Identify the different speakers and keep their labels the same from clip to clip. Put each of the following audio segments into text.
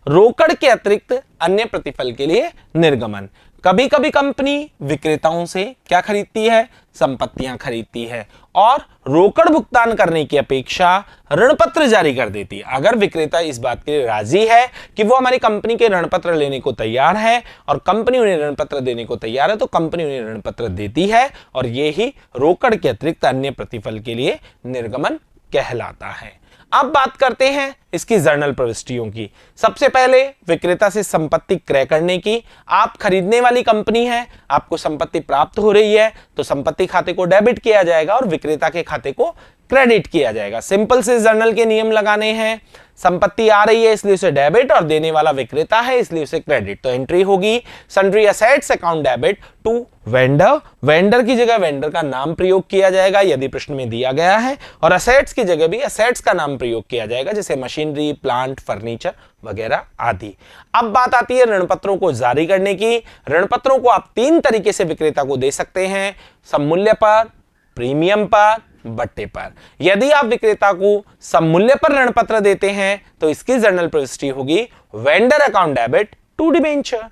Speaker 1: रोकड़ के अतिरिक्त अन्य प्रतिफल के लिए निर्गमन। कभी कभी कंपनी विक्रेताओं से क्या खरीदती है? संपत्तियां खरीदती है और रोकड़ भुगतान करने की अपेक्षा ऋण पत्र जारी कर देती है। अगर विक्रेता इस बात के लिए राजी है कि वो हमारी कंपनी के ऋण पत्र लेने को तैयार है और कंपनी उन्हें ऋण पत्र देने को तैयार है, तो कंपनी उन्हें ऋण पत्र देती है और ये ही रोकड़ के अतिरिक्त अन्य प्रतिफल के लिए निर्गमन कहलाता है। अब बात करते हैं इसकी जर्नल प्रविष्टियों की। सबसे पहले विक्रेता से संपत्ति क्रय करने की। आप खरीदने वाली कंपनी है, आपको संपत्ति प्राप्त हो रही है, तो संपत्ति खाते को डेबिट किया जाएगा और विक्रेता के खाते को क्रेडिट किया जाएगा। सिंपल से जर्नल के नियम लगाने हैं। संपत्ति आ रही है इसलिए उसे डेबिट और देने वाला विक्रेता है इसलिए उसे क्रेडिट। तो एंट्री होगी sundry assets account debit to vendor. Vendor की जगह वेंडर का नाम प्रयोग किया जाएगा यदि प्रश्न में दिया गया है, और असेट्स की जगह भी असेट्स का नाम प्रयोग किया जाएगा जैसे मशीनरी, प्लांट, फर्नीचर वगैरह आदि। अब बात आती है ऋण पत्रों को जारी करने की। ऋण पत्रों को आप 3 तरीके से विक्रेता को दे सकते हैं: सममूल्य पर, प्रीमियम पर, बट्टे पर। यदि आप विक्रेता को सममूल्य पर ऋण पत्र देते हैं तो इसकी जर्नल प्रविष्टि होगी vendor account debit to debenture.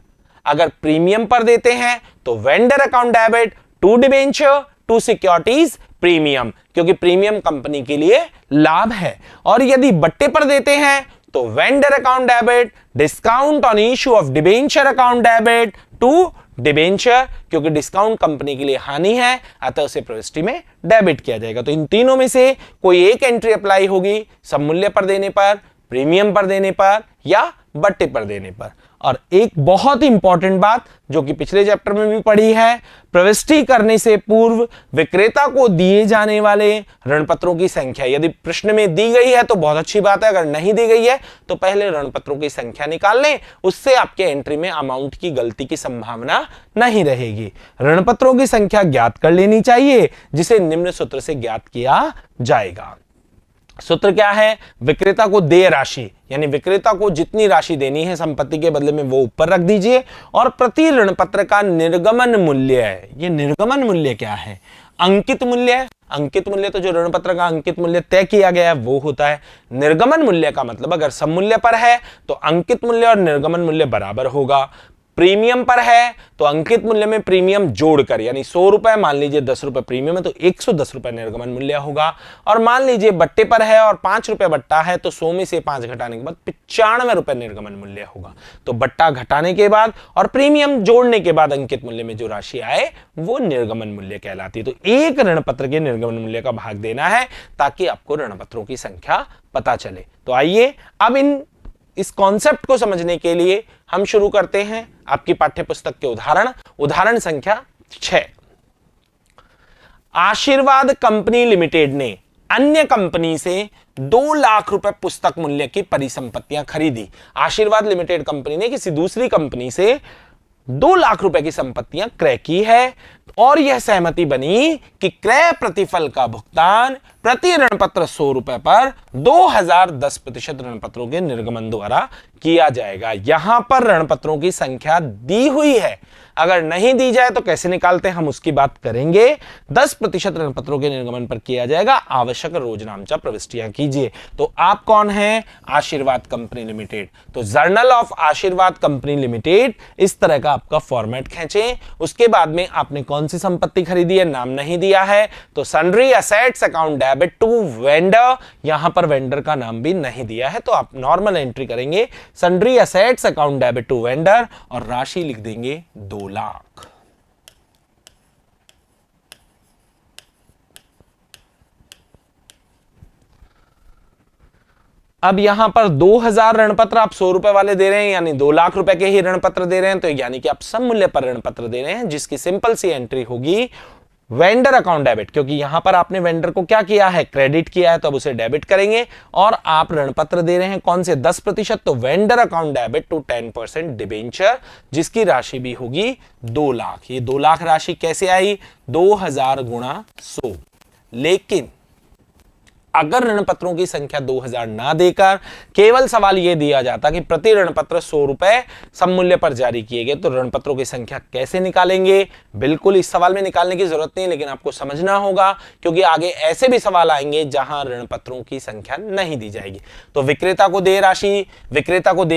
Speaker 1: अगर प्रीमियम पर देते हैं तो vendor account debit to debenture to securities premium, क्योंकि प्रीमियम कंपनी के लिए लाभ है। और यदि बट्टे पर देते हैं तो vendor account debit discount on issue of debenture account debit to debenture, क्योंकि डिस्काउंट कंपनी के लिए हानि है अतः उसे प्रविष्टि में डेबिट किया जाएगा। तो इन तीनों में से कोई एक एंट्री अप्लाई होगी, सममूल्य पर देने पर, प्रीमियम पर देने पर या बट्टे पर देने पर। और एक बहुत ही इंपॉर्टेंट बात जो कि पिछले चैप्टर में भी पढ़ी है, प्रविष्टि करने से पूर्व विक्रेता को दिए जाने वाले ऋण पत्रों की संख्या यदि प्रश्न में दी गई है तो बहुत अच्छी बात है, अगर नहीं दी गई है तो पहले ऋण पत्रों की संख्या निकाल लें, उससे आपके एंट्री में अमाउंट की गलती की संभावना नहीं रहेगी। ऋण पत्रों की संख्या ज्ञात कर लेनी चाहिए जिसे निम्न सूत्र से ज्ञात किया जाएगा। सूत्र क्या है? विक्रेता को देय राशि, यानी विक्रेता को जितनी राशि देनी है संपत्ति के बदले में वो ऊपर रख दीजिए, और प्रति ऋण पत्र का निर्गमन मूल्य है। ये निर्गमन मूल्य क्या है? अंकित मूल्य है। अंकित मूल्य तो जो ऋण पत्र का अंकित मूल्य तय किया गया है वो होता है। निर्गमन मूल्य का मतलब अगर सममूल्य पर है तो अंकित मूल्य और निर्गमन मूल्य बराबर होगा। प्रीमियम पर है तो अंकित मूल्य में प्रीमियम जोड़कर, यानी 100 रुपए, मान लीजिए 10 रुपए प्रीमियम है तो 110 रुपए निर्गमन मूल्य होगा। और मान लीजिए बट्टे पर है और 5 रुपए बट्टा है तो 100 में से 5 घटाने के बाद 95 रुपए निर्गमन मूल्य होगा। तो बट्टा घटाने के बाद और प्रीमियम जोड़ने के बाद अंकित मूल्य में जो राशि आए वो निर्गमन मूल्य कहलाती है। तो एक ऋण पत्र के निर्गमन मूल्य का भाग देना है ताकि आपको ऋण पत्रों की संख्या पता चले। तो आइए अब इस कॉन्सेप्ट को समझने के लिए हम शुरू करते हैं आपकी पाठ्यपुस्तक के उदाहरण संख्या 6। आशीर्वाद कंपनी लिमिटेड ने अन्य कंपनी से 2 लाख रुपए पुस्तक मूल्य की परिसंपत्तियां खरीदी। आशीर्वाद लिमिटेड कंपनी ने किसी दूसरी कंपनी से 2 लाख रुपए की संपत्तियां क्रय की है और यह सहमति बनी कि क्रय प्रतिफल का भुगतान प्रति ऋण पत्र 100 रुपए पर 2010% ऋण पत्रों के निर्गमन द्वारा किया जाएगा। यहां पर ऋण पत्रों की संख्या दी हुई है, अगर नहीं दी जाए तो कैसे निकालते हैं हम उसकी बात करेंगे। 10% ऋण पत्रों के निर्गमन पर किया जाएगा। आवश्यक रोजनामचा प्रविष्टियां कीजिए। तो आप कौन हैं? आशीर्वाद कंपनी लिमिटेड। तो जर्नल ऑफ आशीर्वाद कंपनी लिमिटेड, इस तरह का आपका फॉर्मेट खींचें। उसके बाद में आपने कौन सी संपत्ति खरीदी है, नाम नहीं दिया है तो sundry assets account debit to vendor, यहां पर वेंडर का नाम भी नहीं दिया है तो आप नॉर्मल एंट्री करेंगे sundry assets account debit to vendor और राशि लिख देंगे 2 लाख। अब यहां पर 2000 ऋण पत्र आप 100 रुपए वाले दे रहे हैं, यानी 2 लाख रुपए के ही ऋण पत्र दे रहे हैं, तो यानी कि आप सममूल्य पर ऋण पत्र दे रहे हैं, जिसकी सिंपल सी एंट्री होगी वेंडर अकाउंट डेबिट, क्योंकि यहां पर आपने वेंडर को क्या किया है, क्रेडिट किया है, तो अब उसे डेबिट करेंगे। और आप ऋण पत्र दे रहे हैं कौन से, 10%, तो vendor account debit to 10% debenture, जिसकी राशि भी होगी 2 लाख। ये 2 लाख राशि कैसे आई, 2000 गुणा 100। लेकिन अगर ऋण पत्रों की संख्या 2000 ना देकर केवल सवाल यह दिया जाता कि प्रति ऋण पत्र 100 रुपए सममूल्य पर जारी किए गए, तो ऋण पत्रों की संख्या कैसे निकालेंगे? बिल्कुल इस सवाल में निकालने की जरूरत नहीं, लेकिन आपको समझना होगा क्योंकि आगे ऐसे भी सवाल आएंगे जहां ऋण पत्रों की संख्या नहीं दी जाएगी। तो विक्रेता को देय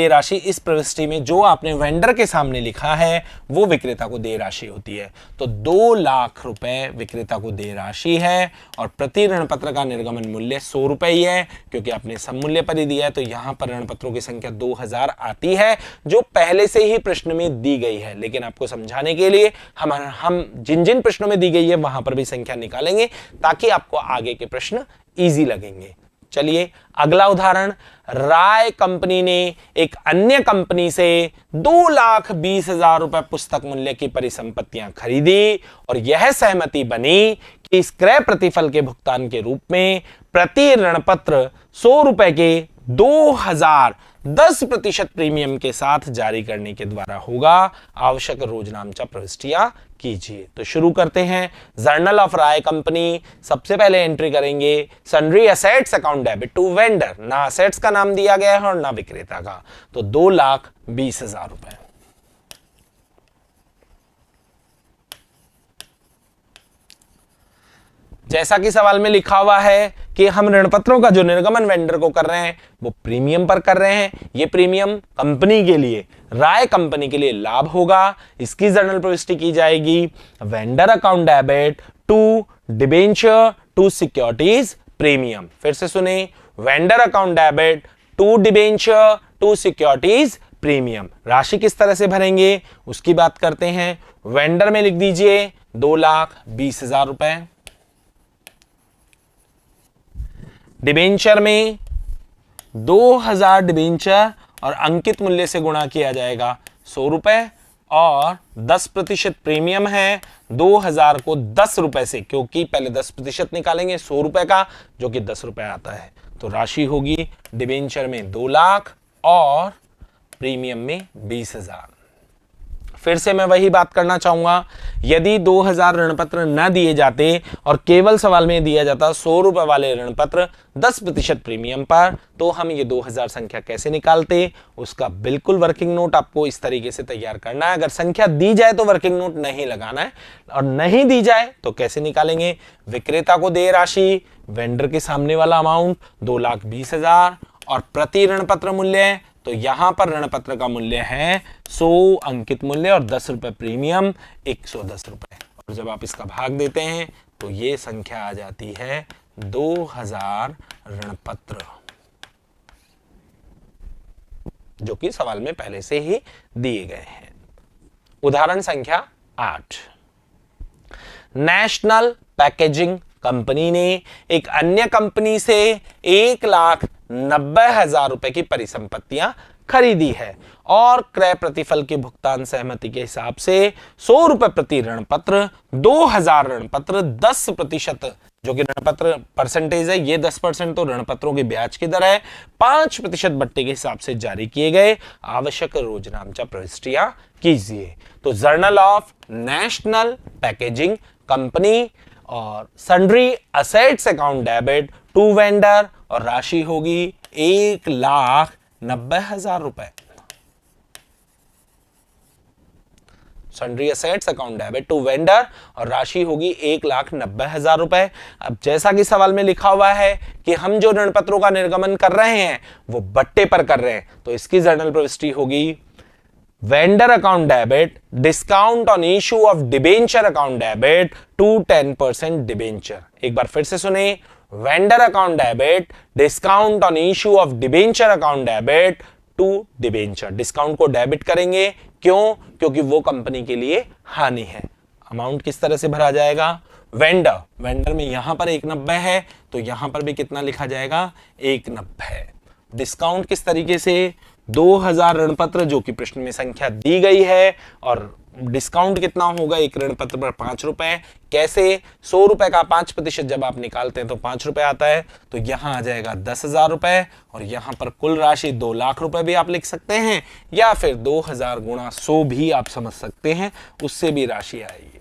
Speaker 1: राशि इस प्रविष्टि में जो आपने वेंडर के सामने लिखा है वो विक्रेता को देय राशि होती है। तो 2 लाख रुपए विक्रेता को देय राशि है और प्रति ऋण पत्र का निर्गमन मूल्य 100 रुपए ही है, क्योंकि आपने सममूल्य पर ही दिया है। तो यहां पर ऋण पत्रों की संख्या 2000 आती है जो पहले से ही प्रश्न में दी गई है, लेकिन आपको समझाने के लिए हम जिन जिन प्रश्नों में दी गई है वहां पर भी संख्या निकालेंगे ताकि आपको आगे के प्रश्न इजी लगेंगे। चलिए अगला उदाहरण, राय कंपनी ने एक अन्य कंपनी से 2,20,000 रुपए पुस्तक मूल्य की परिसंपत्तियां खरीदी और यह सहमति बनी कि इस क्रय प्रतिफल के भुगतान के रूप में प्रति ऋण पत्र 100 रुपए के 2010% प्रीमियम के साथ जारी करने के द्वारा होगा। आवश्यक रोजनामचा प्रविष्टियां कीजिए। तो शुरू करते हैं। जर्नल ऑफ राय कंपनी, सबसे पहले एंट्री करेंगे sundry assets account debit to vendor. ना असेट्स का नाम दिया गया है और ना विक्रेता का, तो 2,20,000 रुपए। जैसा कि सवाल में लिखा हुआ है कि हम ऋण पत्रों का जो निर्गमन वेंडर को कर रहे हैं वो प्रीमियम पर कर रहे हैं। ये प्रीमियम कंपनी के लिए, राय कंपनी के लिए लाभ होगा। इसकी जर्नल प्रविष्टि की जाएगी vendor account debit to debenture to securities premium. फिर से सुने, vendor account debit to debenture to securities premium. राशि किस तरह से भरेंगे उसकी बात करते हैं। वेंडर में लिख दीजिए 2,20,000 रुपए, डिबेंचर में 2,000 डिबेंचर और अंकित मूल्य से गुणा किया जाएगा 100 रुपए और 10% प्रीमियम है 2,000 को 10 रुपए से, क्योंकि पहले 10% निकालेंगे 100 रुपए का जो कि 10 रुपए आता है। तो राशि होगी डिबेंचर में 2 लाख और प्रीमियम में 20,000। फिर से मैं वही बात करना चाहूंगा, यदि 2,000 ऋण पत्र न दिए जाते और केवल सवाल में दिया जाता 100 रुपए वाले ऋण पत्र 10% प्रीमियम पर, तो हम ये 2,000 संख्या कैसे निकालते, उसका बिल्कुल वर्किंग नोट आपको इस तरीके से तैयार करना है। अगर संख्या दी जाए तो वर्किंग नोट नहीं लगाना है, और नहीं दी जाए तो कैसे निकालेंगे। विक्रेता को देय राशि, वेंडर के सामने वाला अमाउंट 2,20,000 और प्रति ऋण पत्र मूल्य, तो यहां पर ऋण पत्र का मूल्य है 100 अंकित मूल्य और 10 रुपए प्रीमियम 110 रुपए। और जब आप इसका भाग देते हैं तो ये संख्या आ जाती है 2,000 ऋण पत्र, जो कि सवाल में पहले से ही दिए गए हैं। उदाहरण संख्या 8, नेशनल पैकेजिंग कंपनी ने एक अन्य कंपनी से 1,90,000 रुपए की परिसंपत्तियां खरीदी है और क्रय प्रतिफल के भुगतान सहमति के हिसाब से 100 रुपए प्रति ऋण पत्र, 2,000 ऋण पत्र 10%, जो कि ऋण पत्र परसेंटेज है, ये 10% तो ऋण पत्रों की ब्याज की दर है, 5% बट्टे के हिसाब से जारी किए गए। आवश्यक रोजनामचा प्रविष्टियां कीजिए। तो journal of national packaging company और sundry assets account debit to vendor, और राशि होगी 1,90,000 रुपए। Sundry assets account debit to vendor और राशि होगी 1,90,000 रुपए। अब जैसा कि सवाल में लिखा हुआ है कि हम जो ऋण पत्रों का निर्गमन कर रहे हैं वो बट्टे पर कर रहे हैं, तो इसकी जर्नल प्रविष्टि होगी vendor account debit discount on issue of debenture account debit to 10% debenture. एक बार फिर से सुने, vendor account debit discount on issue of debenture account debit to debenture. Discount को डेबिट करेंगे, क्यों? क्योंकि वो कंपनी के लिए हानि है। अमाउंट किस तरह से भरा जाएगा, वेंडर में यहां पर 190 है तो यहां पर भी कितना लिखा जाएगा, 190। डिस्काउंट किस तरीके से, 2,000 ऋण पत्र जो कि प्रश्न में संख्या दी गई है, और डिस्काउंट कितना होगा एक ऋण पत्र पर 5 रुपए। कैसे, 100 रुपए का 5% जब आप निकालते हैं तो 5 रुपए आता है, तो यहां आ जाएगा 10,000 रुपए और यहां पर कुल राशि 2 लाख रुपए भी आप लिख सकते हैं, या फिर 2,000 गुणा 100 भी आप समझ सकते हैं, उससे भी राशि आएगी।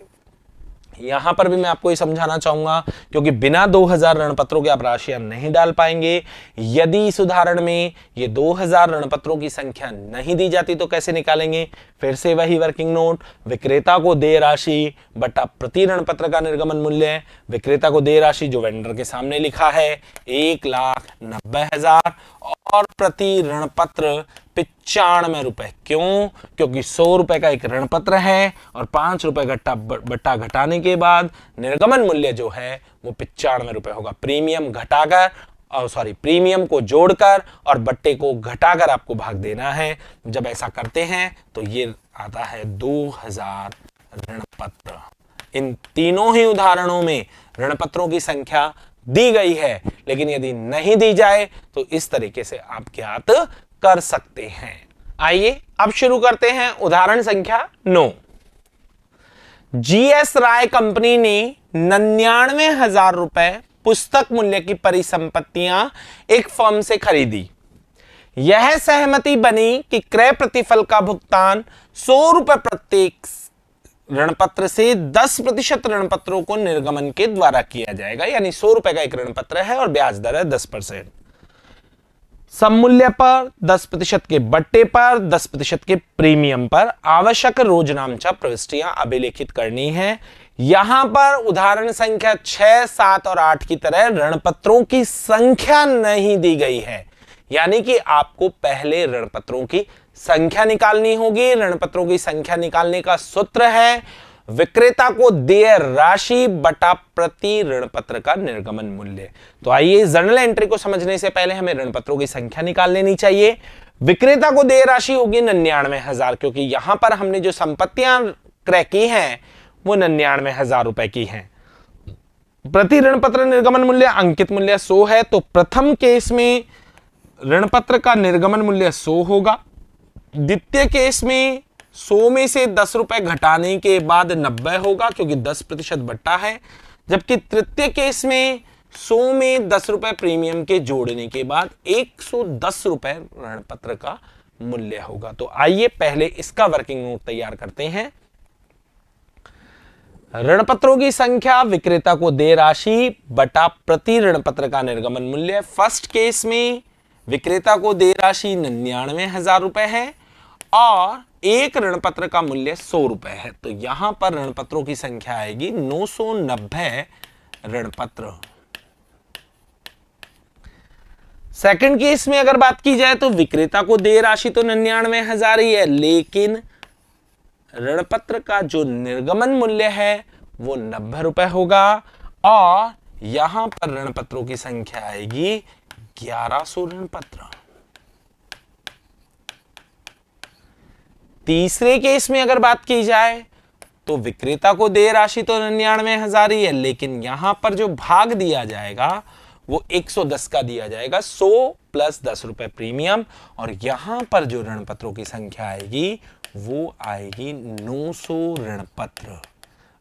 Speaker 1: यहां पर भी मैं आपको ये समझाना चाहूंगा, क्योंकि बिना 2000 ऋण पत्रों के आप राशियां नहीं डाल पाएंगे। यदि इस उदाहरण में ये 2000 ऋण पत्रों की संख्या नहीं दी जाती तो कैसे निकालेंगे? फिर से वही वर्किंग नोट, विक्रेता को देय राशि बटा प्रति ऋण पत्र का निर्गमन मूल्य। विक्रेता को देय राशि जो वेंडर के सामने लिखा है 1,90,000 और प्रति ऋण पत्र 95 रुपए। क्यों? क्योंकि 100 रुपए का एक ऋण पत्र है और 5 रुपए बट्टा घटाने के बाद निर्गमन मूल्य जो है वो 95 रुपए होगा। प्रीमियम घटाकर प्रीमियम को जोड़कर और बट्टे को घटाकर आपको भाग देना है। जब ऐसा करते हैं तो ये आता है 2000 ऋण पत्र। इन तीनों ही उदाहरणों में ऋण पत्रों की संख्या दी गई है, लेकिन यदि नहीं दी जाए तो इस तरीके से आप ज्ञात कर सकते हैं। आइए अब शुरू करते हैं उदाहरण संख्या 9। जीएस राय कंपनी ने 99,000 रुपए पुस्तक मूल्य की परिसंपत्तियां एक फर्म से खरीदी। यह सहमति बनी कि क्रय प्रतिफल का भुगतान 100 रुपए प्रत्येक ऋण पत्र से 10% ऋण पत्रों को निर्गमन के द्वारा किया जाएगा। यानी 100 रुपए का एक ऋण पत्र है और ब्याज दर है 10%। सममूल्य पर 10% के बट्टे पर 10% के प्रीमियम पर आवश्यक रोजनामचा प्रविष्टियां अभिलेखित करनी है। यहां पर उदाहरण संख्या 6, 7 और 8 की तरह ऋण पत्रों की संख्या नहीं दी गई है, यानी कि आपको पहले ऋण पत्रों की संख्या निकालनी होगी। ऋण पत्रों की संख्या निकालने का सूत्र है विक्रेता को देय राशि बटा प्रति ऋण पत्र का निर्गमन मूल्य। तो आइए जर्नल एंट्री को समझने से पहले हमें ऋण पत्रों की संख्या निकाल लेनी चाहिए। विक्रेता को देय राशि होगी 99,000, क्योंकि यहां पर हमने जो संपत्तियां क्रय की हैं वो 99,000 रुपए की हैं। प्रति ऋण पत्र निर्गमन मूल्य अंकित मूल्य 100 है, तो प्रथम केस में ऋण पत्र का निर्गमन मूल्य 100 होगा। द्वितीय केस में 100 में से 10 रुपए घटाने के बाद 90 होगा, क्योंकि 10% बट्टा है। जबकि तृतीय केस में 100 में 10 रुपए प्रीमियम के जोड़ने के बाद 110 रुपए ऋण पत्र का मूल्य होगा। तो आइए पहले इसका वर्किंग नोट तैयार करते हैं। ऋण पत्रों की संख्या, विक्रेता को देय राशि बटा प्रति ऋण पत्र का निर्गमन मूल्य। फर्स्ट केस में विक्रेता को देय राशि 99,000 रुपए है और एक ऋण पत्र का मूल्य 100 रुपए है, तो यहां पर ऋण पत्रों की संख्या आएगी 990 ऋण पत्र। सेकंड केस में अगर बात की जाए तो विक्रेता को देय राशि तो 99,000 ही है, लेकिन ऋण पत्र का जो निर्गमन मूल्य है वो 90 रुपए होगा और यहां पर ऋण पत्रों की संख्या आएगी 1100 ऋण पत्र। तीसरे केस में अगर बात की जाए तो विक्रेता को देय राशि तो 99,000 ही है, लेकिन यहां पर जो भाग दिया जाएगा वो 110 का दिया जाएगा, 100 प्लस 10 रुपए प्रीमियम, और यहां पर जो ऋण पत्रों की संख्या आएगी वो आएगी 900 ऋण पत्र।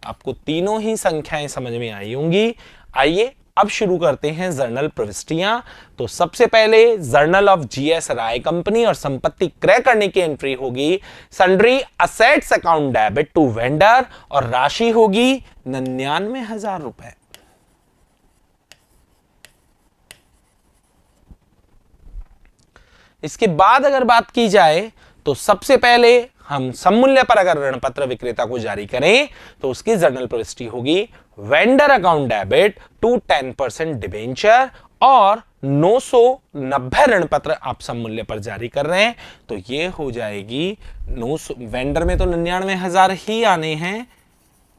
Speaker 1: आपको तीनों ही संख्याएं समझ में आई होंगी। आइए अब शुरू करते हैं जर्नल प्रविष्टियां। तो सबसे पहले journal of GS Rai company और संपत्ति क्रय करने की एंट्री होगी sundry assets account debit to vendor और राशि होगी 99,000 रुपए। इसके बाद अगर बात की जाए तो सबसे पहले हम सममूल्य पर अगर ऋण पत्र विक्रेता को जारी करें तो उसकी जर्नल प्रविष्टि होगी vendor account debit to 10% debenture और 990 ऋण पत्र आप सममूल्य पर जारी कर रहे हैं, तो ये हो जाएगी 900। वेंडर में तो 99,000 ही आने हैं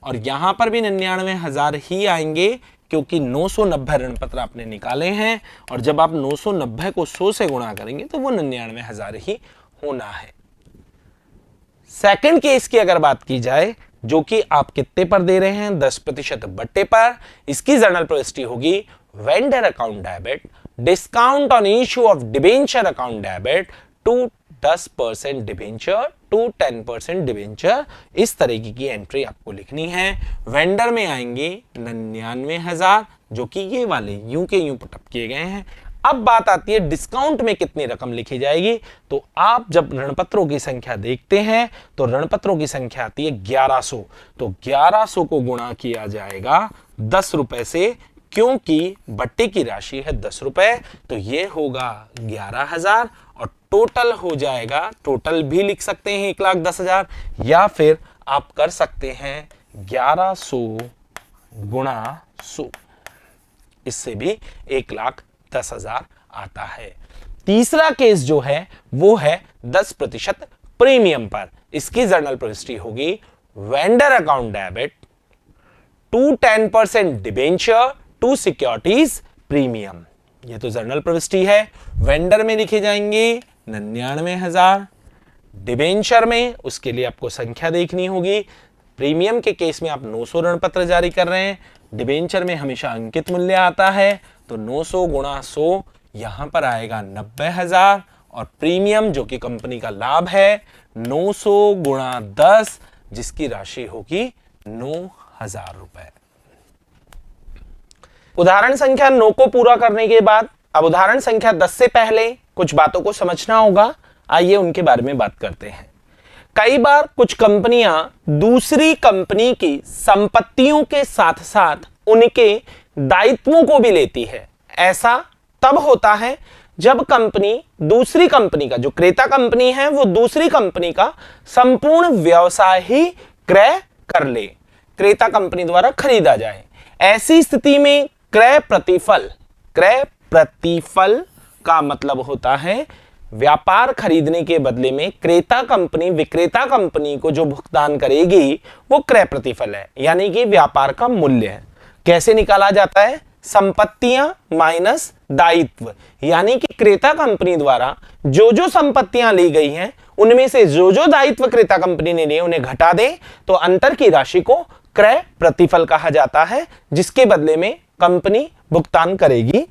Speaker 1: और यहां पर भी 99,000 ही आएंगे, क्योंकि 990 ऋण पत्र आपने निकाले हैं और जब आप 990 को 100 से गुणा करेंगे तो वो 99,000 ही होना है। सेकंड केस की अगर बात की जाए, जो कि आप कितने पर दे रहे हैं 10% बट्टे पर, इसकी जर्नल प्रविष्टि होगी vendor account debit discount on issue of debenture account debit to 10% debenture to 10% debenture. इस तरीके की एंट्री आपको लिखनी है। वेंडर में आएंगे 99,000 जो कि ये वाले यूं के यूं पुटअप किए गए हैं। अब बात आती है डिस्काउंट में कितनी रकम लिखी जाएगी। तो आप जब ऋणपत्रों की संख्या देखते हैं तो ऋणपत्रों की संख्या आती है 1100। तो 1100 को गुणा किया जाएगा 10 रुपए से, क्योंकि बट्टे की राशि है 10 रुपए, तो ये होगा 11,000 और टोटल हो जाएगा, टोटल भी लिख सकते हैं 1,10,000, या फिर आप कर सकते हैं 1100 गुणा 100, इससे भी 1,10,000 आता है। तीसरा केस जो है वो है 10% प्रीमियम पर। इसकी जर्नल प्रविष्टि होगी vendor account debit to 10% debenture to securities premium. ये तो जर्नल प्रविष्टि है। वेंडर में लिखे जाएंगे 99,000, डिबेंचर में उसके लिए आपको संख्या देखनी होगी। प्रीमियम के केस में आप 900 ऋण पत्र जारी कर रहे हैं, डिबेंचर में हमेशा अंकित मूल्य आता है, तो 900 गुणा 100 यहां पर आएगा 90,000, और प्रीमियम जो कि कंपनी का लाभ है 900 गुणा 10 जिसकी राशि होगी 9,000 रुपए। उदाहरण संख्या 9 को पूरा करने के बाद अब उदाहरण संख्या 10 से पहले कुछ बातों को समझना होगा। आइए उनके बारे में बात करते हैं। कई बार कुछ कंपनियां दूसरी कंपनी की संपत्तियों के साथ साथ उनके दायित्वों को भी लेती है। ऐसा तब होता है जब कंपनी दूसरी कंपनी का, जो क्रेता कंपनी है, वो दूसरी कंपनी का संपूर्ण व्यवसाय ही क्रय कर ले, क्रेता कंपनी द्वारा खरीदा जाए। ऐसी स्थिति में क्रय प्रतिफल का मतलब होता है व्यापार खरीदने के बदले में क्रेता कंपनी विक्रेता कंपनी को जो भुगतान करेगी वो क्रय प्रतिफल है, यानी कि व्यापार का मूल्य है। कैसे निकाला जाता है? संपत्तियां माइनस दायित्व, यानी कि क्रेता कंपनी द्वारा जो जो संपत्तियां ली गई हैं उनमें से जो जो दायित्व क्रेता कंपनी ने लिए उन्हें घटा दे, तो अंतर की राशि को क्रय प्रतिफल कहा जाता है, जिसके बदले में कंपनी भुगतान करेगी।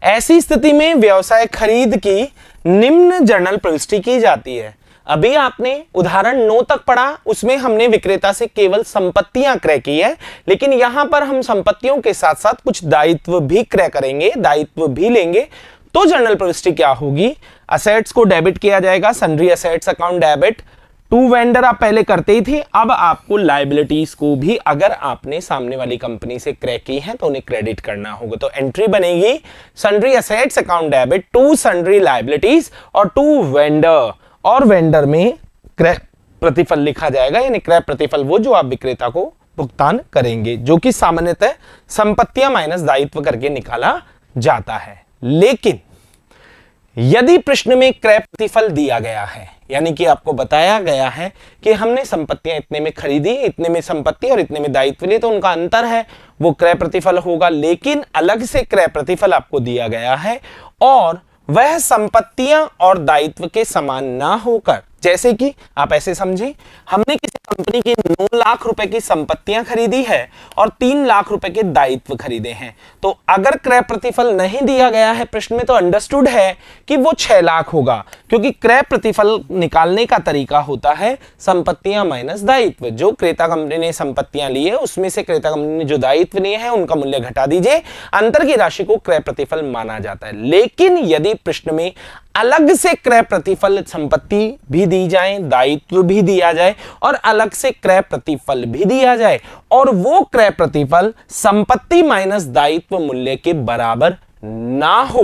Speaker 1: ऐसी स्थिति में व्यवसाय खरीद की निम्न जर्नल प्रविष्टि की जाती है। अभी आपने उदाहरण 9 तक पढ़ा, उसमें हमने विक्रेता से केवल संपत्तियां क्रय की है, लेकिन यहां पर हम संपत्तियों के साथ साथ कुछ दायित्व भी क्रय करेंगे, दायित्व भी लेंगे। तो जर्नल प्रविष्टि क्या होगी? असेट्स को डेबिट किया जाएगा, sundry assets account debit to vendor आप पहले करते ही थे, अब आपको लायबिलिटीज को भी अगर आपने सामने वाली कंपनी से क्रय की है तो उन्हें क्रेडिट करना होगा। तो एंट्री बनेगी sundry assets account debit to sundry liabilities और टू वेंडर, और वेंडर में क्रय प्रतिफल लिखा जाएगा, यानी क्रय प्रतिफल वो जो आप विक्रेता को भुगतान करेंगे, जो कि सामान्यतः संपत्तियां माइनस दायित्व करके निकाला जाता है। लेकिन यदि प्रश्न में क्रय प्रतिफल दिया गया है, यानी कि आपको बताया गया है कि हमने संपत्तियां इतने में खरीदी, इतने में संपत्ति और इतने में दायित्व लिए, तो उनका अंतर है, वो क्रय प्रतिफल होगा। लेकिन अलग से क्रय प्रतिफल आपको दिया गया है और वह संपत्तियां और दायित्व के समान ना होकर, जैसे कि आप ऐसे समझें, हमने किसी कंपनी की 9 लाख रुपए की संपत्तियां खरीदी है और 3 लाख रुपए के दायित्व खरीदे हैं, तो अगर क्रय प्रतिफल नहीं दिया गया है प्रश्न में, तो अंडरस्टूड है कि वो 6 लाख होगा, क्योंकि क्रय प्रतिफल निकालने का तरीका होता है संपत्तियां माइनस दायित्व। जो क्रेता कंपनी ने संपत्तियां ली है उसमें से क्रेता कंपनी ने जो दायित्व लिए हैं उनका मूल्य घटा दीजिए, अंतर की राशि को क्रय प्रतिफल माना जाता है। लेकिन यदि प्रश्न में अलग से क्रय प्रतिफल संपत्ति भी दी जाए, दायित्व भी दिया जाए और अलग से क्रय प्रतिफल भी दिया जाए, और वो क्रय प्रतिफल संपत्ति माइनस दायित्व मूल्य के बराबर ना हो,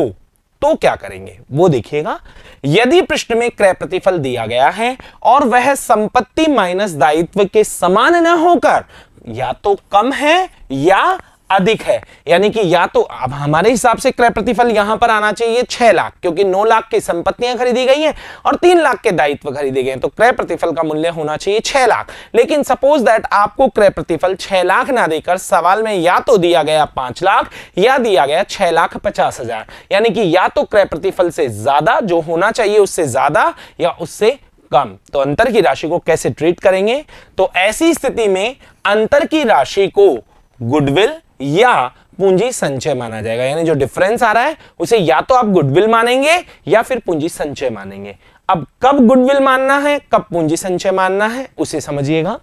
Speaker 1: तो क्या करेंगे वो देखिएगा। यदि प्रश्न में क्रय प्रतिफल दिया गया है और वह संपत्ति माइनस दायित्व के समान न होकर या तो कम है या अधिक है, यानी कि या तो अब हमारे हिसाब से क्रय प्रतिफल यहां पर आना चाहिए 6 लाख, क्योंकि 9 लाख की संपत्तियां खरीदी गई हैं और 3 लाख के दायित्व खरीदे गए हैं, तो क्रय प्रतिफल का मूल्य होना चाहिए 6 लाख। लेकिन सपोज दैट आपको क्रय प्रतिफल 6 लाख ना देकर सवाल में या तो दिया गया 5 लाख या दिया गया 6,50,000, यानी कि या तो क्रय प्रतिफल से ज्यादा, जो होना चाहिए उससे ज्यादा या उससे कम, तो अंतर की राशि को कैसे ट्रीट करेंगे? तो ऐसी स्थिति में अंतर की राशि को गुडविल या पूंजी संचय माना जाएगा, यानी जो डिफरेंस आ रहा है उसे या तो आप गुडविल मानेंगे या फिर पूंजी संचय मानेंगे। अब कब गुडविल मानना है, कब पूंजी संचय मानना है, उसे समझिएगा।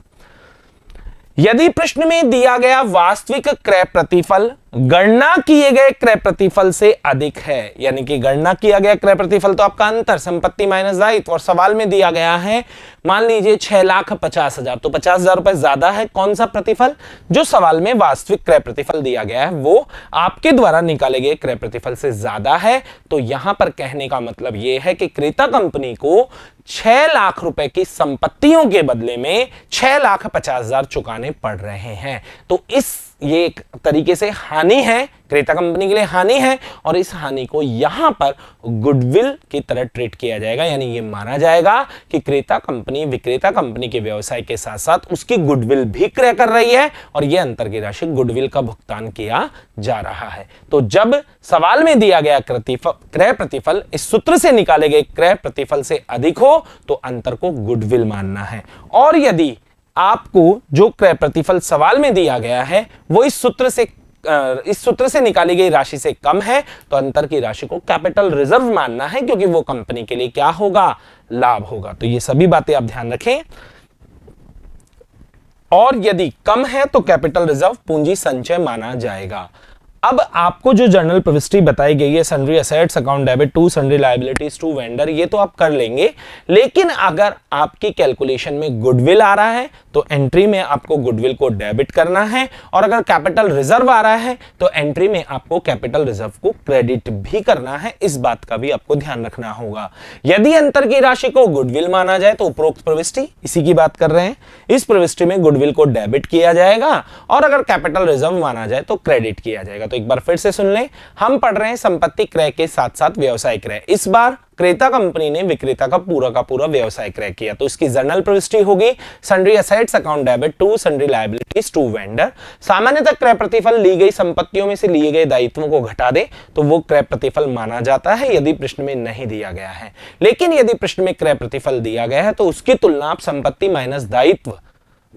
Speaker 1: यदि प्रश्न में दिया गया वास्तविक क्रय प्रतिफल गणना किए गए क्रय प्रतिफल से अधिक है, यानी कि गणना किया गया क्रय प्रतिफल तो आपका अंतर संपत्ति माइनस दायित्व, और सवाल में दिया गया है मान लीजिए 6,50,000, तो 50,000 रुपए ज्यादा है। कौन सा प्रतिफल? जो सवाल में वास्तविक क्रय प्रतिफल दिया गया है वो आपके द्वारा निकाले गए क्रय प्रतिफल से ज्यादा है। तो यहां पर कहने का मतलब यह है कि क्रेता कंपनी को 6 लाख रुपए की संपत्तियों के बदले में 6,50,000 चुकाने पड़ रहे हैं। तो ये एक तरीके से हानि है, क्रेता कंपनी के लिए हानि है, और इस हानि को यहां पर गुडविल की तरह ट्रीट किया जाएगा, यानी ये माना जाएगा कि क्रेता कंपनी विक्रेता कंपनी के व्यवसाय के साथ साथ उसकी गुडविल भी क्रय कर रही है, और यह अंतर की राशि गुडविल का भुगतान किया जा रहा है। तो जब सवाल में दिया गया क्रय प्रतिफल इस सूत्र से निकाले गए क्रय प्रतिफल से अधिक हो तो अंतर को गुडविल मानना है, और यदि आपको जो क्रय प्रतिफल सवाल में दिया गया है वो इस सूत्र से निकाली गई राशि से कम है तो अंतर की राशि को कैपिटल रिजर्व मानना है, क्योंकि वो कंपनी के लिए क्या होगा? लाभ होगा। तो ये सभी बातें आप ध्यान रखें। और यदि कम है तो कैपिटल रिजर्व पूंजी संचय माना जाएगा। अब आपको जो जर्नल प्रविष्टि बताई गई है, sundry assets account debit to sundry liabilities to vendor, ये तो आप कर लेंगे, लेकिन अगर आपकी कैलकुलेशन में गुडविल आ रहा है तो एंट्री में आपको गुडविल को डेबिट करना है, और अगर कैपिटल रिजर्व आ रहा है तो एंट्री में आपको कैपिटल रिजर्व को क्रेडिट भी करना है। इस बात का भी आपको ध्यान रखना होगा। यदि अंतर की राशि को गुडविल माना जाए तो उपरोक्त प्रविष्टि, इसी की बात कर रहे हैं, इस प्रविष्टि में गुडविल को डेबिट किया जाएगा, और अगर कैपिटल रिजर्व माना जाए तो क्रेडिट किया जाएगा। तो एक बार फिर से सुन लें, हम पढ़ रहे हैं संपत्ति क्रय के साथ साथ व्यवसाय क्रय। इस बार क्रेता कंपनी ने विक्रेता का पूरा व्यवसाय क्रय किया, तो इसकी जर्नल प्रविष्टि होगी sundry assets account debit to sundry liabilities to vendor. सामान्यतः क्रय प्रतिफल ली गई संपत्तियों में से लिए गए दायित्वों को घटा दे तो वो क्रय प्रतिफल माना जाता है, यदि प्रश्न में नहीं दिया गया है। लेकिन यदि प्रश्न में क्रय प्रतिफल दिया गया है तो उसकी तुलना आप संपत्ति माइनस दायित्व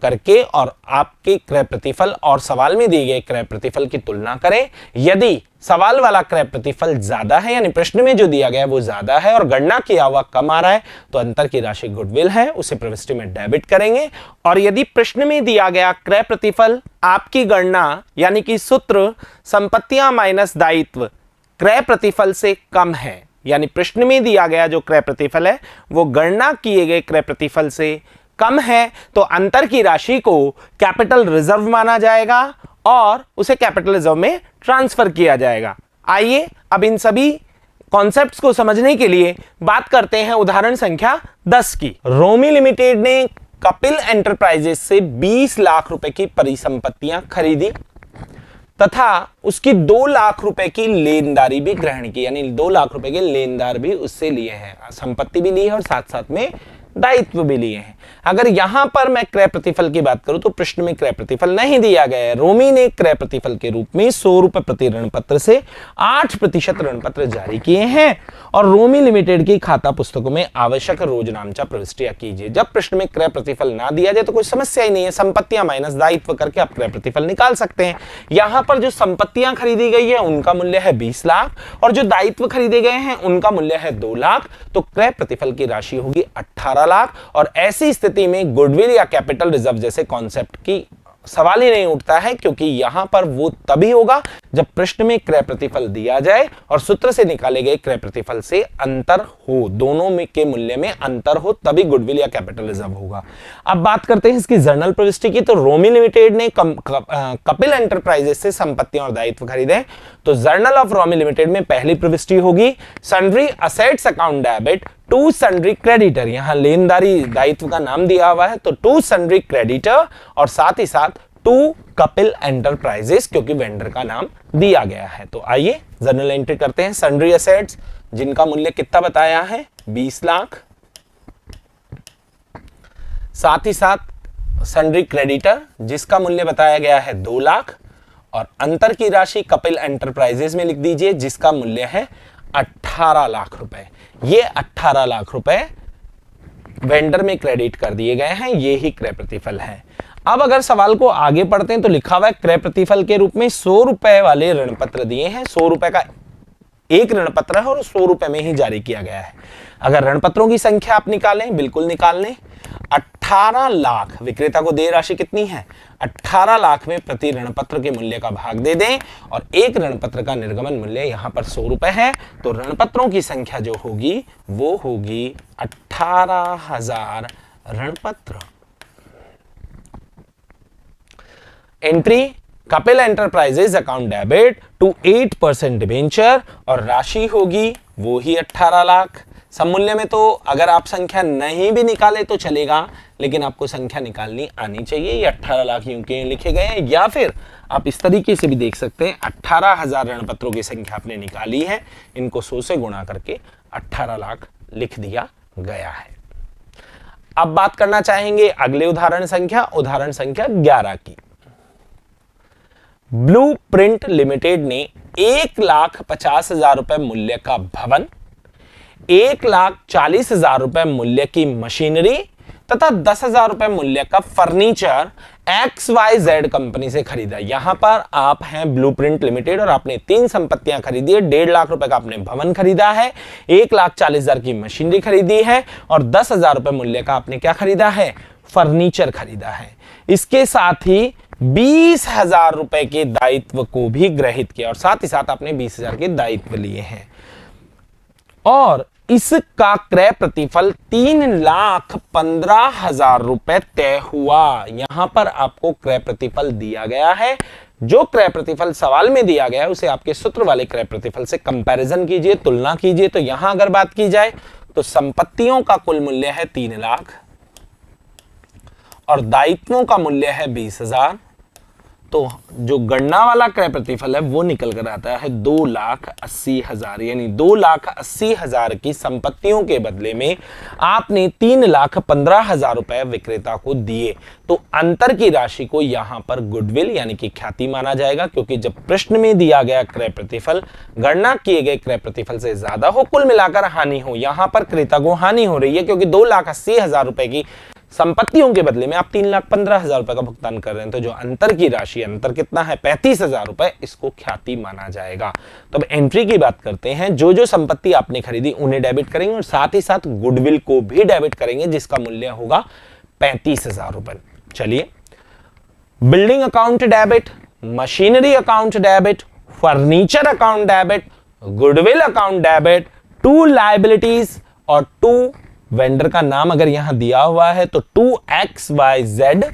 Speaker 1: करके और आपके क्रय प्रतिफल और सवाल में दिए गए क्रय प्रतिफल की तुलना करें। यदि सवाल वाला क्रय प्रतिफल ज्यादा है, यानी प्रश्न में जो दिया गया है वो ज्यादा है और गणना किया हुआ कम आ रहा है, तो अंतर की राशि गुडविल है, उसे प्रविष्टि में डेबिट करेंगे। और यदि प्रश्न में दिया गया क्रय प्रतिफल आपकी गणना यानी कि सूत्र संपत्तियां माइनस दायित्व क्रय प्रतिफल से कम है, यानी प्रश्न में दिया गया जो क्रय प्रतिफल है वो गणना किए गए क्रय प्रतिफल से कम है, तो अंतर की राशि को कैपिटल रिजर्व माना जाएगा और उसे कैपिटल रिजर्व में ट्रांसफर किया जाएगा। आइए अब इन सभी कॉन्सेप्ट्स को समझने के लिए बात करते हैं उदाहरण संख्या 10 की। रोमी लिमिटेड ने कपिल एंटरप्राइजेस से 20 लाख रुपए की परिसंपत्तियां खरीदी तथा उसकी 2 लाख रुपए की लेनदारी भी ग्रहण की, यानी 2 लाख रुपए के लेनदार भी उससे लिए हैं, संपत्ति भी ली है और साथ साथ में दायित्व भी लिए हैं। अगर यहां पर मैं क्रय प्रतिफल की बात करूं तो प्रश्न में क्रय प्रतिफल नहीं दिया गया है। रोमी ने क्रय प्रतिफल के रूप में 100 रुपए प्रति ऋण पत्र से 8% ऋण पत्र जारी किए हैं और रोमी लिमिटेड की खाता पुस्तकों में आवश्यक रोजनामचा प्रविष्टियां कीजिए। जब प्रश्न में क्रय प्रतिफल ना दिया जाए तो कोई समस्या ही नहीं है, संपत्तियां माइनस दायित्व करके आप क्रय प्रतिफल निकाल सकते हैं। यहां पर जो संपत्तियां खरीदी गई है उनका मूल्य है 20 लाख और जो दायित्व खरीदे गए हैं उनका मूल्य है 2 लाख, तो क्रय प्रतिफल की राशि होगी 18 लाख। और ऐसी स्थिति में गुडविल या कैपिटल रिजर्व जैसे कॉन्सेप्ट की सवाल ही नहीं उठता है, क्योंकि यहां पर वो तभी होगा जब प्रश्न में क्रय प्रतिफल दिया जाए और सूत्र से निकाले गए क्रय प्रतिफल से अंतर हो, दोनों में के मूल्य में अंतर हो, तभी गुडविल या कैपिटल रिजर्व होगा। अब बात करते हैं इसकी जर्नल प्रविष्टि की। तो रोमी लिमिटेड ने कपिल एंटरप्राइजेस से संपत्तियां और दायित्व खरीदे, तो जर्नल ऑफ रोमी लिमिटेड में पहली प्रविष्टि होगी sundry assets account debit to sundry creditor. यहां लेनदारी दायित्व का नाम दिया हुआ है तो टू सन्ड्री क्रेडिटर और साथ ही साथ टू कपिल एंटरप्राइजेस, क्योंकि वेंडर का नाम दिया गया है। तो आइए जर्नल एंट्री करते हैं। सन्ड्री असेट्स जिनका मूल्य कितना बताया है 20 लाख, साथ ही साथ सन्ड्री क्रेडिटर जिसका मूल्य बताया गया है 2 लाख और अंतर की राशि कपिल एंटरप्राइजेस में लिख दीजिए जिसका मूल्य है 18 लाख रुपए। ये 18 लाख रुपए वेंडर में क्रेडिट कर दिए गए हैं, ये ही क्रय प्रतिफल है। अब अगर सवाल को आगे पढ़ते हैं तो लिखा हुआ है क्रय प्रतिफल के रूप में 100 रुपए वाले ऋण पत्र दिए हैं। 100 रुपए का एक ऋण पत्र है और 100 रुपए में ही जारी किया गया है। अगर ऋण पत्रों की संख्या आप निकालें, बिल्कुल निकाल लें। 18 लाख, विक्रेता को देय राशि कितनी है 18 लाख में प्रति ऋण पत्र के मूल्य का भाग दे दें और एक ऋण पत्र का निर्गमन मूल्य यहां पर 100 रुपए है, तो ऋण पत्रों की संख्या जो होगी वो होगी 18,000 ऋण पत्र। Entry Kapil enterprises account debit to 8% debenture और राशि होगी वो ही 18 लाख। सममूल्य में तो अगर आप संख्या नहीं भी निकाले तो चलेगा, लेकिन आपको संख्या निकालनी आनी चाहिए। ये 18 लाख यूं के लिखे गए हैं, या फिर आप इस तरीके से भी देख सकते हैं 18,000 ऋण पत्रों की संख्या आपने निकाली है, इनको 100 से गुणा करके 18 लाख लिख दिया गया है। अब बात करना चाहेंगे अगले उदाहरण संख्या 11 की। ब्लूप्रिंट लिमिटेड ने 1,50,000 रुपए मूल्य का भवन, 1,40,000 रुपए मूल्य की मशीनरी तथा 10,000 रुपए मूल्य का फर्नीचर XYZ कंपनी से खरीदा। यहां पर आप हैं ब्लूप्रिंट लिमिटेड और आपने 3 संपत्तियां खरीदी है। 1.5 लाख रुपए का आपने भवन खरीदा है, 1,40,000 की मशीनरी खरीदी है और 10,000 रुपए मूल्य का आपने क्या खरीदा है, फर्नीचर खरीदा है। इसके साथ ही 20,000 रुपए के दायित्व को भी ग्रहित किया और साथ ही साथ आपने 20,000 के दायित्व लिए हैं और इसका क्रय प्रतिफल 3,15,000 रुपए तय हुआ। यहां पर आपको क्रय प्रतिफल दिया गया है। जो क्रय प्रतिफल सवाल में दिया गया है उसे आपके सूत्र वाले क्रय प्रतिफल से कंपैरिजन कीजिए, तुलना कीजिए। तो यहां अगर बात की जाए तो संपत्तियों का कुल मूल्य है 3 लाख और दायित्वों का मूल्य है 20,000, तो जो गणना वाला क्रय प्रतिफल है वो निकल कर आता है 2,80,000। यानी 2,80,000 की संपत्तियों के बदले में आपने 3,15,000 रुपए विक्रेता को दिए। तो अंतर की राशि को यहां पर गुडविल यानी कि ख्याति माना जाएगा, क्योंकि जब प्रश्न में दिया गया क्रय प्रतिफल गणना किए गए क्रय प्रतिफल से ज्यादा हो, कुल मिलाकर हानि हो, यहां पर क्रेता को हानि हो रही है क्योंकि 2,80,000 रुपए की संपत्तियों के बदले में आप 3,15,000 रुपए का भुगतान कर रहे हैं। तो जो अंतर की राशि, अंतर कितना है 35,000 रुपए, इसको ख्याति माना जाएगा। तो अब एंट्री की बात करते हैं। जो जो संपत्ति आपने खरीदी उन्हें डेबिट करेंगे और साथ ही साथ गुडविल को भी डेबिट करेंगे जिसका मूल्य होगा 35,000 रुपए। चलिए, building account debit, machinery account debit, furniture account debit, goodwill account debit, 2 liabilities और 2 वेंडर का नाम अगर यहां दिया हुआ है तो 2XYZ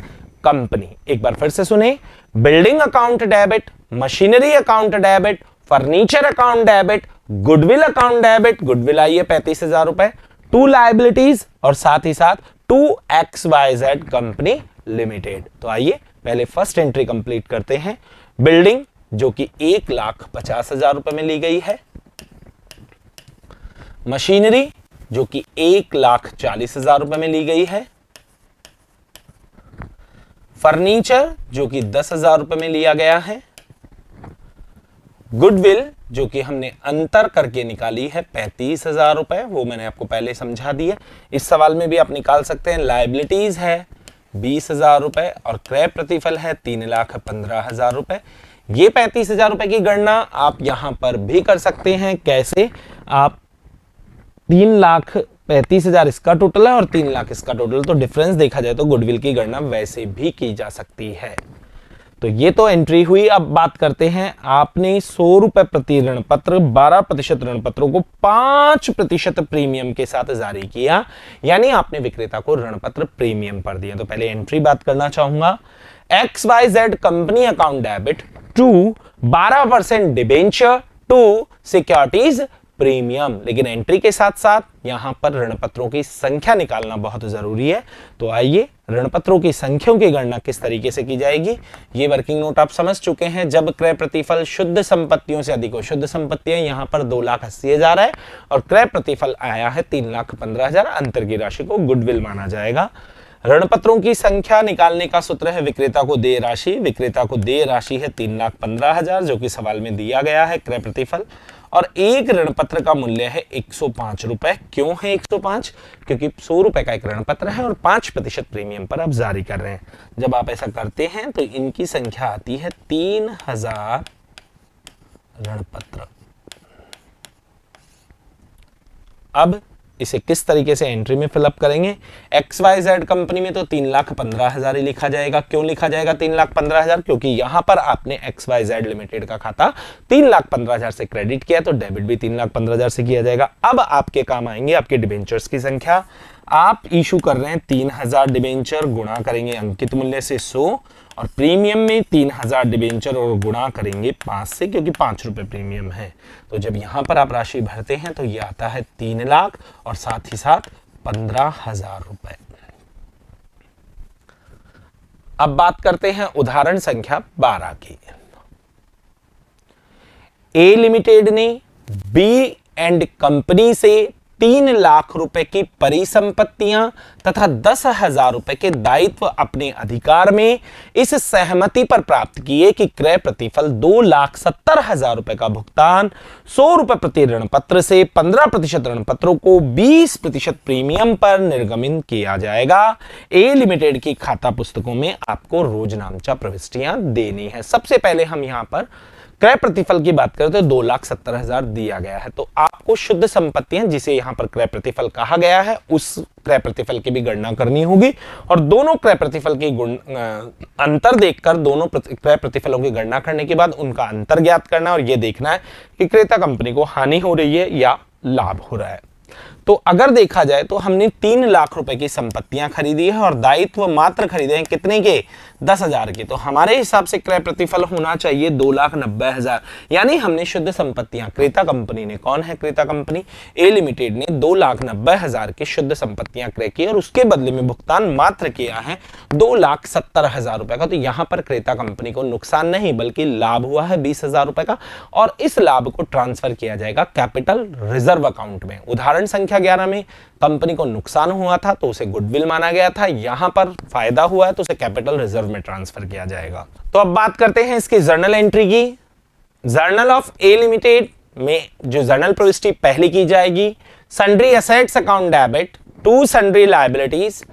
Speaker 1: कंपनी। एक बार फिर से सुने, building account debit, machinery account debit, furniture account debit, goodwill account debit, goodwill आई है 35,000 रुपए, 2 लायबिलिटीज और साथ ही साथ 2XYZ कंपनी लिमिटेड। तो आइए पहले फर्स्ट एंट्री कंप्लीट करते हैं। बिल्डिंग जो कि 1,50,000 रुपए में ली गई है, मशीनरी जो कि 1,40,000 रुपए में ली गई है, फर्नीचर जो कि 10,000 रुपए में लिया गया है, गुडविल जो कि हमने अंतर करके निकाली है 35,000 रुपए, वो मैंने आपको पहले समझा दिया। इस सवाल में भी आप निकाल सकते हैं। लायबिलिटीज है 20,000 रुपए और क्रय प्रतिफल है 3,15,000 रुपए। ये 35,000 रुपए की गणना आप यहां पर भी कर सकते हैं। कैसे? आप 3,35,000 इसका टोटल है और 3 लाख इसका टोटल, तो डिफरेंस देखा जाए तो गुडविल की गणना वैसे भी की जा सकती है। तो ये तो एंट्री हुई। अब बात करते हैं, आपने 100 रुपए प्रति ऋण पत्र 12% ऋण पत्रों को 5% प्रीमियम के साथ जारी किया, यानी आपने विक्रेता को ऋण पत्र प्रीमियम पर दिया। तो पहले एंट्री बात करना चाहूंगा। XYZ company account debit to 12% debenture to securities premium. लेकिन एंट्री के साथ साथ यहां पर ऋण पत्रों की संख्या निकालना बहुत जरूरी है। तो आइए, ऋण पत्रों की संख्याओं की गणना किस तरीके से की जाएगी, ये वर्किंग नोट आप समझ चुके हैं। जब क्रय प्रतिफल शुद्ध संपत्तियों से अधिक हो, शुद्ध संपत्तियां यहां पर 2,80,000 है और क्रय प्रतिफल आया है 3,15,000, अंतर की राशि को गुडविल माना जाएगा। ऋण पत्रों की संख्या निकालने का सूत्र है विक्रेता को देय राशि। विक्रेता को देय राशि है 3,15,000 जो कि सवाल में दिया गया है क्रय प्रतिफल, और एक ऋण पत्र का मूल्य है 105 रुपए। क्यों है 105? क्योंकि 100 रुपए का एक ऋण पत्र है और 5% प्रीमियम पर आप जारी कर रहे हैं। जब आप ऐसा करते हैं तो इनकी संख्या आती है 3,000 ऋण पत्र। अब इसे किस तरीके से एंट्री में फिलअप करेंगे। XYZ कंपनी में तो 3,15,000 ही लिखा जाएगा। क्यों लिखा जाएगा 3,15,000? क्योंकि यहां पर आपने XYZ लिमिटेड का खाता 3,15,000 से क्रेडिट किया, तो डेबिट भी 3,15,000 से किया जाएगा। अब आपके काम आएंगे आपके डिबेंचर्स की संख्या। आप इशू कर रहे हैं 3,000 डिबेंचर, गुणा करेंगे अंकित मूल्य से 100, और प्रीमियम में 3,000 डिबेंचर और गुणा करेंगे 5 से, क्योंकि 5 रुपए प्रीमियम है। तो जब यहां पर आप राशि भरते हैं तो ये आता है 3 लाख और साथ ही साथ 15,000 रुपए। अब बात करते हैं उदाहरण संख्या 12 की। ए लिमिटेड ने बी एंड कंपनी से 3 लाख रुपए की परिसंपत्तियां तथा 10,000 रुपए के दायित्व अपने अधिकार में इस सहमति पर प्राप्त किए कि क्रय प्रतिफल 2,70,000 रुपए का भुगतान 100 रुपए प्रति ऋण पत्र से 15% ऋण पत्रों को 20% प्रीमियम पर निर्गमित किया जाएगा। ए लिमिटेड की खाता पुस्तकों में आपको रोजनामचा प्रविष्टियां देनी है। सबसे पहले हम यहां पर क्रय प्रतिफल की बात करें तो 2,70,000 दिया गया है, तो आपको शुद्ध संपत्तियां जिसे यहां पर क्रय प्रतिफल कहा गया है उस क्रय प्रतिफल की भी गणना करनी होगी, और दोनों क्रय प्रतिफल की अंतर देखकर दोनों क्रय प्रतिफलों की गणना करने के बाद उनका अंतर ज्ञात करना और यह देखना है कि क्रेता कंपनी को हानि हो रही है या लाभ हो रहा है। तो अगर देखा जाए तो हमने 3 लाख रुपए की संपत्तियां खरीदी है और दायित्व मात्र खरीदे हैं कितने के, 10,000 के, तो हमारे हिसाब से क्रय प्रतिफल होना चाहिए 2,90,000। यानी हमने शुद्ध संपत्तियां, क्रेता कंपनी ने, कौन है क्रेता कंपनी, ए लिमिटेड ने 2,90,000 की शुद्ध संपत्तियां क्रय की और उसके बदले में भुगतान मात्र किया है 2,70,000 रुपए का। तो यहां पर क्रेता कंपनी को नुकसान नहीं बल्कि लाभ हुआ है 20,000 रुपए का, और इस लाभ को ट्रांसफर किया जाएगा कैपिटल रिजर्व अकाउंट में। उदाहरण संख्या 11 में कंपनी को नुकसान हुआ था तो उसे गुडविल माना गया था, यहां पर फायदा हुआ है तो उसे कैपिटल रिजर्व में ट्रांसफर किया जाएगा। तो अब बात करते हैं इसकी जर्नल एंट्री की। जर्नल ऑफ ए लिमिटेड में जो जर्नल प्रविष्टि पहली की जाएगी, sundry assets account debit, 2 sundry liabilities,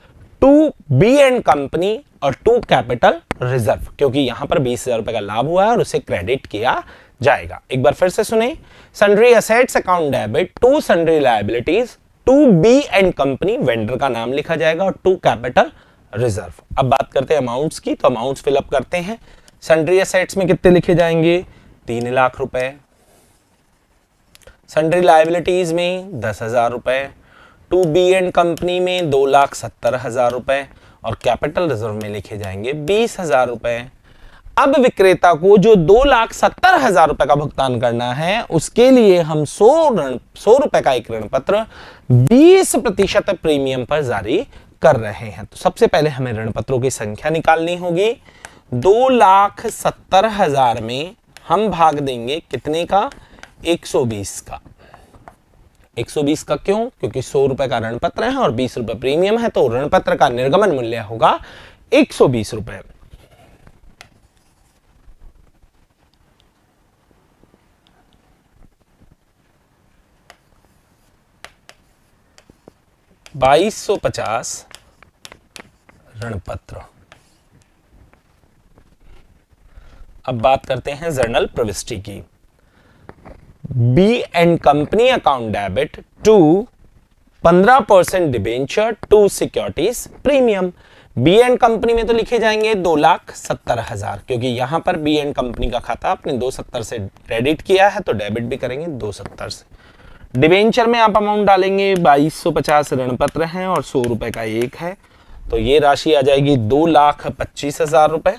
Speaker 1: 2 B and company और 2 कैपिटल रिजर्व, क्योंकि यहां पर 20,000 रुपए का लाभ हुआ है और उसे क्रेडिट किया जाएगा। एक बार फिर से सुने, sundry assets account debit, 2 sundry liabilities, 2 B and company, vendor का नाम लिखा जाएगा, और 2 कैपिटल रिजर्व। अब बात करते हैं अमाउंट्स की, तो अमाउंट्स फिलअप करते हैं। सन्ड्री एसेट्स में कितने लिखे जाएंगे, 3 लाख रुपए, सन्ड्री लायबिलिटीज में 10,000 रुपए, 2 बी एंड कंपनी में 2,70,000 रुपए, और कैपिटल रिजर्व में लिखे जाएंगे 20,000 रुपए। अब विक्रेता को जो 2,70,000 रुपए का भुगतान करना है उसके लिए हम 100 रुपए का एक ऋण पत्र 20% प्रीमियम पर जारी कर रहे हैं। तो सबसे पहले हमें ऋण पत्रों की संख्या निकालनी होगी। 2,70,000 में हम भाग देंगे कितने का, 120 का। 120 का क्यों, क्योंकि 100 रुपए का ऋण पत्र है और 20 रुपए प्रीमियम है, तो ऋण पत्र का निर्गमन मूल्य होगा 120 रुपए। 2250 ऋण पत्र। अब बात करते हैं जर्नल प्रविष्टि की। B and company account debit to 15% debenture, 2 securities premium. B and company में तो लिखे जाएंगे 2,70,000, क्योंकि यहां पर बी एंड कंपनी का खाता आपने 270 से क्रेडिट किया है तो डेबिट भी करेंगे 270 से। डिबेंचर में आप अमाउंट डालेंगे 2250 ऋण पत्र हैं और 100 रुपए का एक है, तो ये राशि आ जाएगी 2,25,000 रुपए।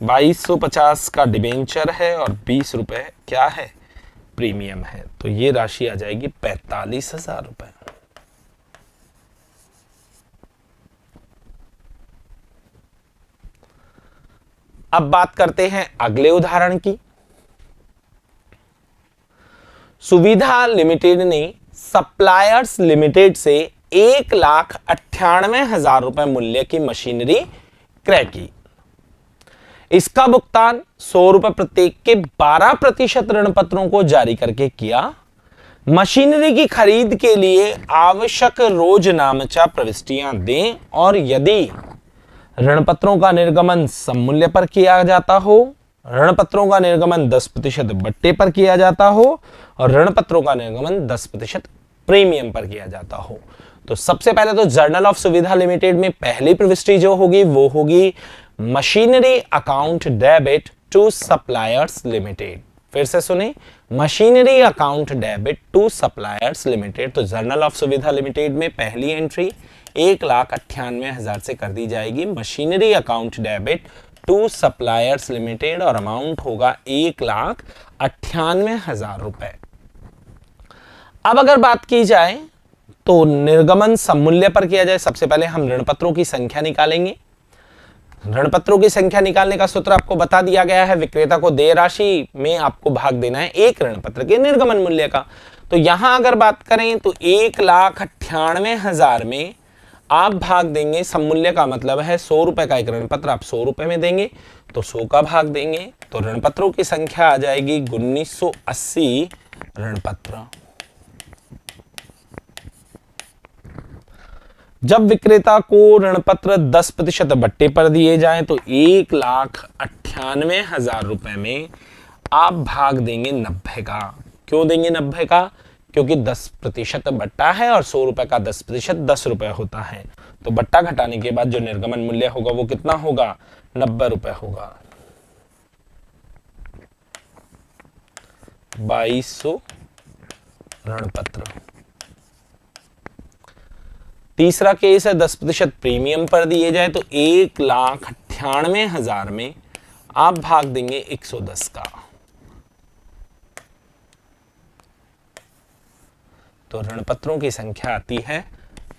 Speaker 1: 2250 का डिबेंचर है और 20 रुपए क्या है, प्रीमियम है, तो ये राशि आ जाएगी 45,000 रुपए। अब बात करते हैं अगले उदाहरण की। सुविधा लिमिटेड ने सप्लायर्स लिमिटेड से 1,98,000 रुपए मूल्य की मशीनरी क्रय की। इसका भुगतान 100 रुपए प्रत्येक के 12% ऋण पत्रों को जारी करके किया। मशीनरी की खरीद के लिए आवश्यक रोजनामचा प्रविष्टियां दें, और यदि ऋण पत्रों का निर्गमन सममूल्य पर किया जाता हो ऋण पत्रों का निर्गमन 10% बट्टे पर किया जाता हो और ऋण पत्रों का निर्गमन 10% प्रीमियम पर किया जाता हो। तो सबसे पहले तो जर्नल ऑफ सुविधा लिमिटेड में पहली प्रविष्टि जो होगी वो होगी machinery account debit to suppliers limited. फिर से सुने, machinery account debit to suppliers limited. तो जर्नल ऑफ सुविधा लिमिटेड में पहली एंट्री 1,98,000 से कर दी जाएगी machinery account debit to suppliers limited और अमाउंट होगा 1,98,000 रुपए। अब अगर बात की जाए तो निर्गमन सममूल्य पर किया जाए, सबसे पहले हम ऋण पत्रों की संख्या निकालेंगे। ऋण पत्रों की संख्या निकालने का सूत्र आपको बता दिया गया है। विक्रेता को देय राशि में आपको भाग देना है एक ऋण पत्र के निर्गमन मूल्य का। तो यहां अगर बात करें तो 1,98,000 में आप भाग देंगे, सममूल्य का मतलब है 100 रुपए का एक ऋण पत्र, आप 100 रुपए में देंगे तो 100 का भाग देंगे तो ऋण पत्रों की संख्या आ जाएगी 1980 ऋण पत्र। जब विक्रेता को ऋण पत्र 10% बट्टे पर दिए जाएं तो 1,98,000 रुपए में आप भाग देंगे 90 का। क्यों देंगे 90 का? क्योंकि 10% बट्टा है और 100 रुपए का 10% 10 रुपए होता है। तो बट्टा घटाने के बाद जो निर्गमन मूल्य होगा वो कितना होगा? 90 रुपए होगा। 2200 ऋण पत्र। तीसरा केस है 10% प्रीमियम पर दिए जाए तो 1,98,000 में आप भाग देंगे 110 का। तो ऋण पत्रों की संख्या आती है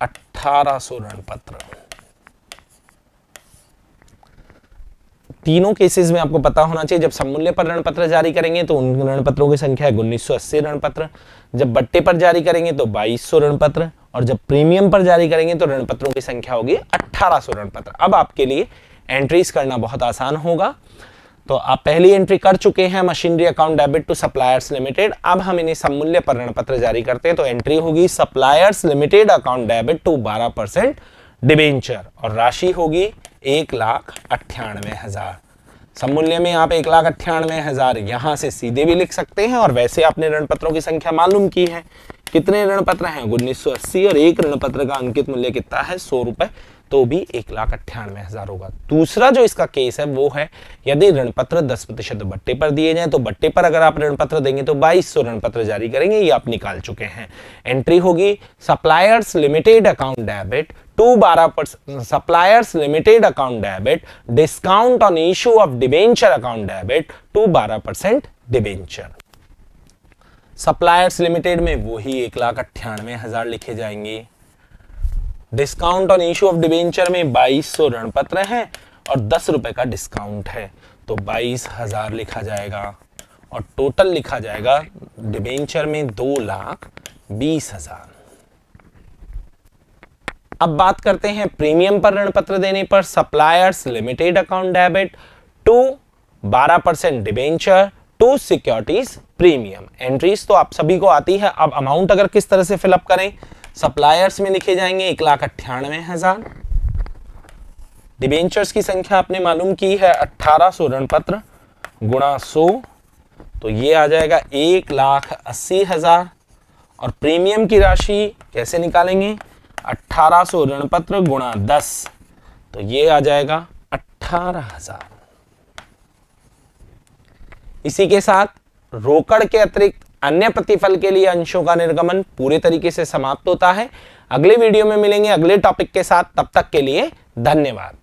Speaker 1: 1800 ऋण पत्र। तीनों केसेस में आपको पता होना चाहिए, जब सममूल्य पर ऋण पत्र जारी करेंगे तो उन ऋण पत्रों की संख्या है 1980 ऋण पत्र, जब बट्टे पर जारी करेंगे तो 2200 ऋण पत्र और जब प्रीमियम पर जारी करेंगे तो ऋण पत्रों की संख्या होगी 1800 ऋण पत्र। अब आपके लिए एंट्रीज करना बहुत आसान होगा। तो आप पहली एंट्री कर चुके हैं machinery account debit to suppliers limited. अब हम इन्हें सममूल्य पर ऋण पत्र जारी करते हैं तो एंट्री होगी suppliers limited account debit to 12% debenture और राशि होगी 1,98,000। सममूल्य में आप 1,98,000 यहां से सीधे भी लिख सकते हैं और वैसे आपने ऋण पत्रों की संख्या मालूम की है। कितने ऋण पत्र हैं? 1980 और एक ऋण पत्र का अंकित मूल्य कितना है? 100 रुपए, तो भी 1,98,000 होगा। दूसरा जो इसका केस है वो है यदि ऋण पत्र 10% बट्टे पर दिए जाएं तो बट्टे पर अगर आप ऋण पत्र देंगे तो 2200 ऋण पत्र जारी करेंगे, ये आप निकाल चुके हैं। एंट्री होगी suppliers limited account debit to 12% suppliers limited account debit discount on issue of debenture account debit to 12% debenture. Suppliers limited में वही 1,98,000 लिखे जाएंगे। Discount on issue of debenture में 2200 ऋण पत्र हैं और 10 रुपए का डिस्काउंट है तो 22,000 लिखा जाएगा और टोटल लिखा जाएगा डिबेंचर में 2,20,000। अब बात करते हैं प्रीमियम पर ऋण पत्र देने पर। Suppliers limited account debit to 12% debenture to securities premium. Entries तो आप सभी को आती है। अब अमाउंट अगर किस तरह से फिलअप करें, सप्लायर्स में लिखे जाएंगे 1,98,000। डिबेंचर्स की संख्या आपने मालूम की है 1800 ऋण पत्र गुणा 100 तो ये आ जाएगा 1,80,000 और प्रीमियम की राशि कैसे निकालेंगे? 1800 ऋण पत्र गुणा 10 तो ये आ जाएगा 18,000। इसी के साथ रोकड़ के अतिरिक्त अन्य प्रतिफल के लिए अंशों का निर्गमन पूरे तरीके से समाप्त होता है। अगले वीडियो में मिलेंगे अगले टॉपिक के साथ, तब तक के लिए धन्यवाद।